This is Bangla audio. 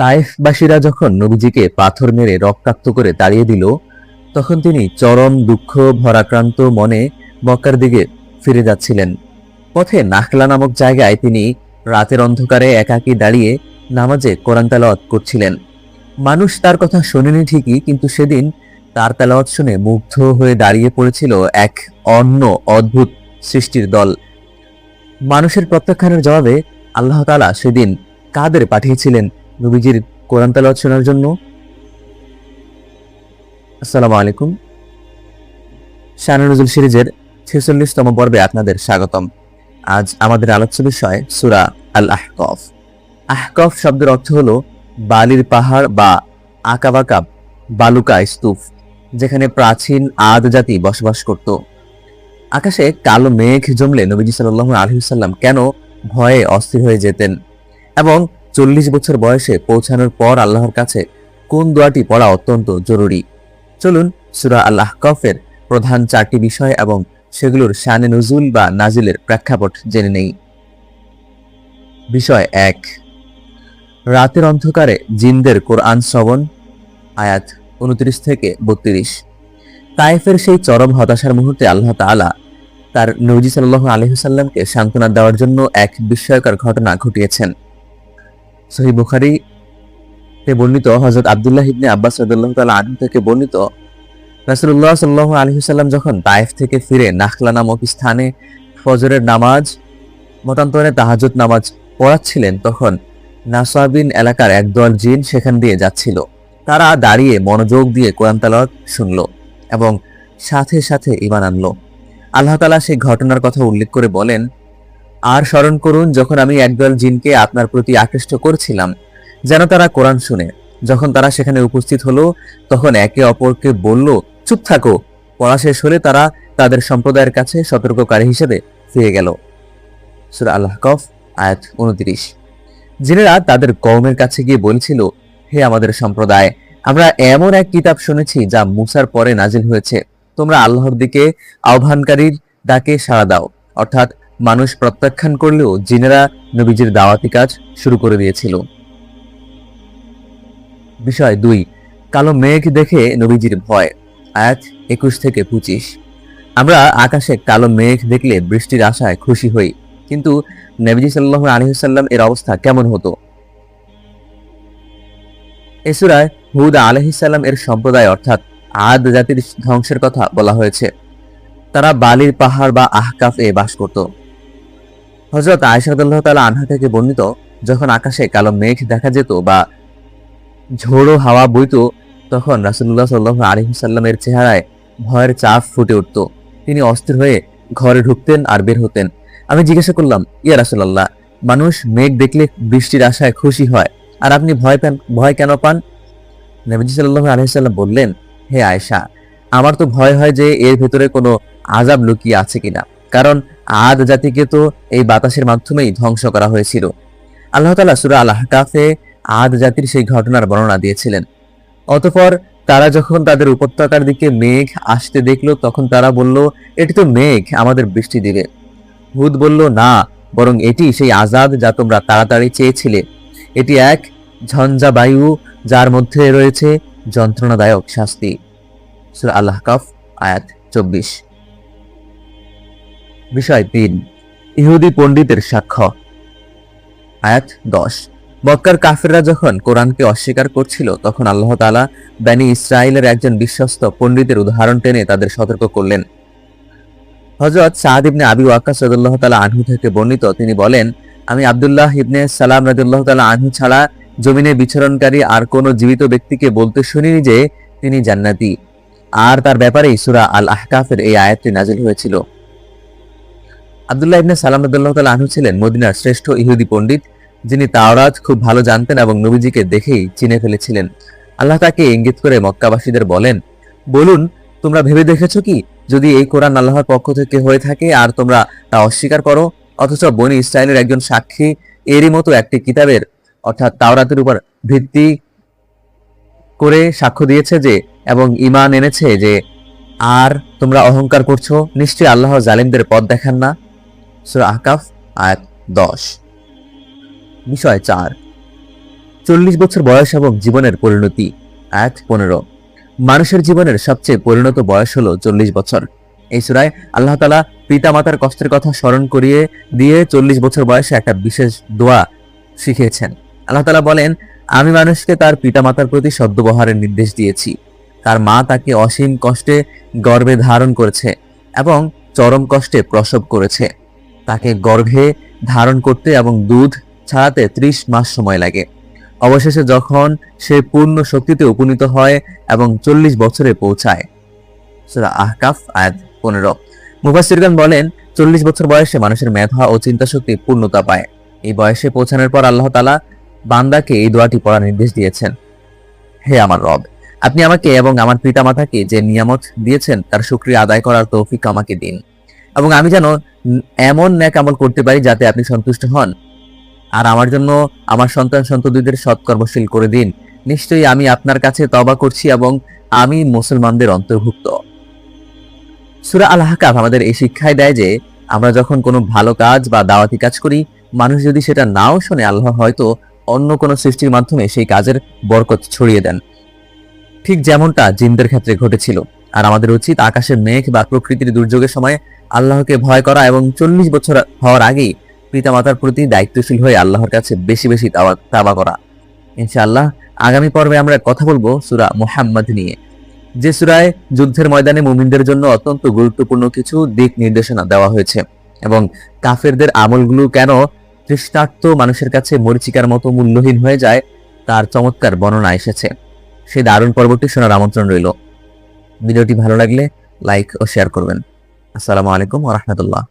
তায়েফবাসীরা যখন নবীজিকে পাথর মেরে রক্তাক্ত করে তাড়িয়ে দিল, তখন তিনি চরম দুঃখ ভরাক্রান্ত মনে মক্কার দিকে ফিরে যাচ্ছিলেন। পথে নাখলা নামক জায়গায় তিনি রাতের অন্ধকারে একাকী দাঁড়িয়ে নামাজে কোরআন তেলাওয়াত করছিলেন। মানুষ তার কথা শোনেনি ঠিকই, কিন্তু সেদিন তার তেলাওয়াত শুনে মুগ্ধ হয়ে দাঁড়িয়ে পড়েছিল এক অন্য অদ্ভুত সৃষ্টির দল। মানুষের প্রত্যাখ্যানের জবাবে আল্লাহ তাআলা সেদিন কাদের পাঠিয়েছিলেন নবীজির কোরআন তেলাওয়াত শোনার জন্য? আসসালামু আলাইকুম। শানে নজুল সিরিজের 46তম পর্বে আপনাদের স্বাগতম। আজ আমাদের আলোচ্য বিষয় সূরা আল আহকাফ। আহকাফ শব্দের অর্থ হলো বালির পাহাড় বা আঁকাবাঁকা বালুকা স্তূপ, যেখানে প্রাচীন আদ জাতি বসবাস করত। আকাশে কালো মেঘ জমলে নবীজি সাল্লাল্লাহু আলাইহি ওয়াসাল্লাম কেন ভয়ে অস্থির হয়ে যেতেন, এবং 40 বছর বয়সে পৌঁছানোর পর আল্লাহর কাছে কোন দোয়াটি পড়া অত্যন্ত জরুরি? চলুন সূরা আল আহকাফের প্রধান 4টি বিষয় এবং সেগুলোর শানে নুজুল বা নাজিলের প্রেক্ষাপট জেনে নেই। বিষয় 1, রাতের অন্ধকারে জিনদের কোরআন শ্রবণ। আয়াত 29 থেকে 32। তায়েফের সেই চরম হতাশার মুহূর্তে আল্লাহ তাআলা তার নবী সাল্লাল্লাহু আলাইহি ওয়াসাল্লামকে সান্ত্বনা দেওয়ার জন্য এক বিস্ময়কর ঘটনা ঘটিয়েছেন। সহিহ বুখারীতে বর্ণিত হযরত আব্দুল্লাহ ইবনে আব্বাস রাদিয়াল্লাহু তাআলা আনহু থেকে বর্ণিত, রাসূলুল্লাহ সাল্লাল্লাহু আলাইহি ওয়াসাল্লাম যখন তায়েফ থেকে ফিরে নাখলা নামক স্থানে ফজরের নামাজ, মতান্তরে তাহাজ্জুদ নামাজ পড়াচ্ছিলেন, তখন নাসাবিন এলাকার একদল জিন সেখান দিয়ে যাচ্ছিল। তারা দাঁড়িয়ে মনোযোগ দিয়ে কোরআন তেলাওয়াত শুনল এবং সাথে সাথে ঈমান আনল। আল্লাহ তাআলা সেই ঘটনার কথা উল্লেখ করে বলেন, আর স্মরণ করুন যখন আমি একদল জিনকে আপনার প্রতি আকৃষ্ট করেছিলাম যেন তারা কোরআন শুনে। যখন তারা সেখানে উপস্থিত হলো, তখন একে অপরকে বলল, চুপ থাকো। পড়া শেষ হলে তারা তাদের সম্প্রদায়ের কাছে সতর্ককারী হিসেবে ফিরে গেল। সূরা আল আহকাফ আয়াত 29। জিনেরা তাদের কওমের কাছে গিয়ে বলেছিল, হে আমাদের সম্প্রদায়, আমরা এমন এক কিতাব শুনেছি যা মূসার পরে নাজিল হয়েছে। তোমরা আল্লাহর দিকে আহ্বানকারীর ডাকে সাড়া দাও। অর্থাৎ মানুষ প্রত্যাখ্যান করলেও জিনেরা নবীজির দাওয়াতি কাজ শুরু করে দিয়েছিল। বিষয় 2, কালো মেঘ দেখে নবীজির ভয়। আয়াত 21 থেকে 25। আমরা আকাশে কালো মেঘ দেখলে বৃষ্টির আশায় খুশি হই, কিন্তু নবীজি সাল্লাল্লাহু আলাইহি ওয়াসাল্লাম এর অবস্থা কেমন হতো? এই সূরায় হুদ আলাইহিস সালাম এর সম্প্রদায় অর্থাৎ আদ জাতির ধ্বংসের কথা বলা হয়েছে। তারা বালির পাহাড় বা আহকাফ এ বাস করত। হযরত আয়েশা রাদিয়াল্লাহু তাআলা আনহা থেকে বর্ণিত, যখন আকাশে কালো মেঘ দেখা যেত বা ঝোড়ো হাওয়া বইতো, তখন রাসূলুল্লাহ সাল্লাল্লাহু আলাইহি ওয়াসাল্লামের চেহারায় ভয়ের চাপ ফুটে উঠত। তিনি অস্থির হয়ে ঘরে ঢুকতেন আর বের হতেন। আমি জিজ্ঞাসা করলাম, ইয়া রাসূলুল্লাহ, মানুষ মেঘ দেখলে বৃষ্টির আশায় খুশি হয়, আর আপনি ভয় কেন পান? নবী সাল্লাল্লাহু আলাইহি ওয়াসাল্লাম বললেন, হে আয়েশা, আমার তো ভয় হয় যে এর ভেতরে কোনো আযাব লুকিয়ে আছে কিনা, কারণ আদ জাতিকে তো এই বাতাসের মাধ্যমেই ধ্বংস করা হয়েছিল। আল্লাহ তাআলা সূরা আল আহকাফে আদ জাতির সেই ঘটনার বর্ণনা দিয়েছিলেন। অতঃপর তারা যখন তাদের উপত্যকার দিকে মেঘ আসতে দেখলো, তখন তারা বলল, এটি তো মেঘ, আমাদের বৃষ্টি দিবে। হুদ বলল, না, বরং এটি সেই আযাব যা তোমরা তাড়াতাড়ি চেয়েছিলে। এটি এক ঝঞ্ঝা বায়ু যার মধ্যে রয়েছে যন্ত্রণাদায়ক শাস্তি। সূরা আল আহকাফ আয়াত 24। বিষয় 3, ইহুদি পণ্ডিতের সাক্ষ্য। আয়াত 10। মক্কার কাফেররা যখন কোরআনকে অস্বীকার করছিল, তখন আল্লাহ তাআলা বনী ইসরাঈলের একজন বিশ্বস্ত পণ্ডিতের উদাহরণ টেনে তাদের সতর্ক করলেন। হযরত সাদ ইবনে আবি ওয়াক্কাস রাদিয়াল্লাহু তাআলা আনহু থেকে বর্ণিত, তিনি বলেন, আমি আব্দুল্লাহ ইবনে সালাম রাদিয়াল্লাহু তাআলা আনহু ছাড়া জমিনে বিচরণকারী আর কোন জীবিত ব্যক্তিকে বলতে শুনিনি যে তিনি জান্নাতি, আর তার ব্যাপারেই সূরা আল আহকাফের এই আয়াতটি নাজিল হয়েছিল। আব্দুল্লাহ ইবনে সালাম রাদিয়াল্লাহু তাআলা আনহু ছিলেন মদিনার শ্রেষ্ঠ ইহুদি পণ্ডিত, যিনি তাওরাত খুব ভালো জানতেন এবং নবীজিকে দেখেই চিনে ফেলেছিলেন। আল্লাহ তাকে ইঙ্গিত করে মক্কাবাসীদের বলেন, বলুন, তোমরা ভেবে দেখেছো কি, যদি এই কোরআন আল্লাহর পক্ষ থেকে হয়ে থাকে আর তোমরা তা অস্বীকার করো, অথচ বনী ইসরাঈলের একজন সাক্ষী এরই মতো একটি কিতাবের অর্থাৎ তাওরাতের উপর ভিত্তি করে সাক্ষ্য দিয়েছে যে এবং ঈমান এনেছে যে, আর তোমরা অহংকার করছো, নিশ্চয়ই আল্লাহ জালিমদের পথ দেখান না। সূরা আহকাফ আয়াত 10। বিষয় 4, 40 বছর বয়স এবং জীবনের পরিণতি। আয়াত 15। মানুষের জীবনের সবচেয়ে পরিণত বয়স হলো 40 বছর। এই সূরায় আল্লাহ তাআলা পিতামাতার কষ্টের কথা স্মরণ করিয়ে দিয়ে 40 বছর বয়সে একটা বিশেষ দোয়া শিখিয়েছেন। আল্লাহ তাআলা বলেন, আমি মানুষকে তার পিতামাতার প্রতি সদ্ব্যবহারের নির্দেশ দিয়েছি। তার মা তাকে অসীম কষ্টে গর্ভে ধারণ করেছে এবং চরম কষ্টে প্রসব করেছে। তাকে গর্ভে ধারণ করতে এবং দুধ ছাড়াতে 30 মাস সময় লাগে। অবশেষে যখন সে পূর্ণ শক্তিতে উপনীত হয় এবং 40 বছরে পৌঁছায়। সূরা আহকাফ আয়াত 15। মুফাসসিরগণ বলেন, 40 বছর বয়সে মানুষের মেধা ও চিন্তা শক্তি পূর্ণতা পায়। এই বয়সে পৌঁছানোর পর আল্লাহ তাআলা বান্দাকে এই দোয়াটি পড়ার নির্দেশ দিয়েছেন, হে আমার রব, আপনি আমাকে এবং আমার পিতামাতাকে যে নিয়ামত দিয়েছেন তার শুকরিয়া আদায় করার তৌফিক আমাকে দিন, এবং আমি যেন এমন নেক আমল করতে পারি যাতে আপনি সন্তুষ্ট হন। আর আমার জন্য আমার সন্তান সন্ততিদের সৎকর্মশীল করে দিন। নিশ্চয়ই আমি আপনার কাছে তওবা করছি এবং আমি মুসলমানদের অন্তর্ভুক্ত। সূরা আল আহকাফ আমাদের এই শিক্ষায় দেয় যে আমরা যখন কোনো ভালো কাজ বা দাওয়াতি কাজ করি, মানুষ যদি সেটা নাও শোনে, আল্লাহ হয়তো অন্য কোনো সৃষ্টির মাধ্যমে সেই কাজের বরকত ছড়িয়ে দেন, ঠিক যেমনটা জিনদের ক্ষেত্রে ঘটেছিল। আর আমাদের উচিত আকাশের মেঘ বা প্রকৃতির দুর্যোগের সময় আল্লাহকে ভয় করা এবং 40 বছর হওয়ার আগেই পিতামাতার প্রতি দায়িত্বশীল হয়ে আল্লাহর কাছে বেশি বেশি তাওবা করা। ইনশাআল্লাহ আগামী পর্বে আমরা কথা বলবো সূরা মুহাম্মদ নিয়ে, যে সূরায় যুদ্ধের ময়দানে মুমিনদের জন্য অত্যন্ত গুরুত্বপূর্ণ কিছু দিক নির্দেশনা দেওয়া হয়েছে এবং কাফেরদের আমলগুলো কেন তৃষ্ণার্ত মানুষের কাছে মরিচিকার মতো মূল্যহীন হয়ে যায় তার চমৎকার বর্ণনা এসেছে। সেই দারুণ পর্বটি শোনার আমন্ত্রণ রইল। ভিডিওটি ভালো লাগলে লাইক ও শেয়ার করবেন। আসসালামু আলাইকুম ওয়া রাহমাতুল্লাহ।